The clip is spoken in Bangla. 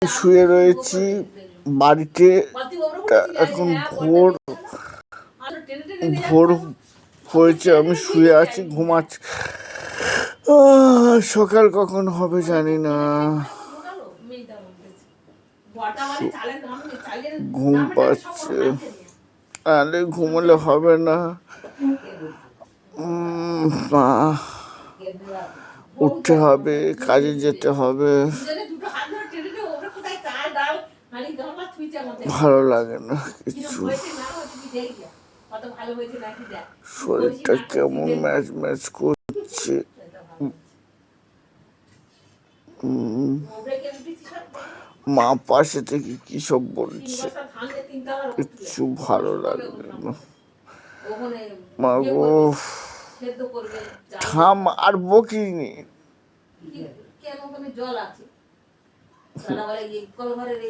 শুয়ে রয়েছি বাড়িতে। এখন ভোর ভোর হয়েছে, আমি শুয়ে আছি, ঘুমাচ্ছি। সকাল কখন হবে জানি না, ঘুম পাচ্ছে। আরে ঘুমলে হবে না, উঠতে হবে, কাজে যেতে হবে। ভালো লাগে না কিছু, শরীরটা কেমন ম্যাচ ম্যাচ করছে। মা পাশে থেকে কি সব বলছে, কিচ্ছু ভালো লাগবে না। মা গো থাম, আর বকিনি।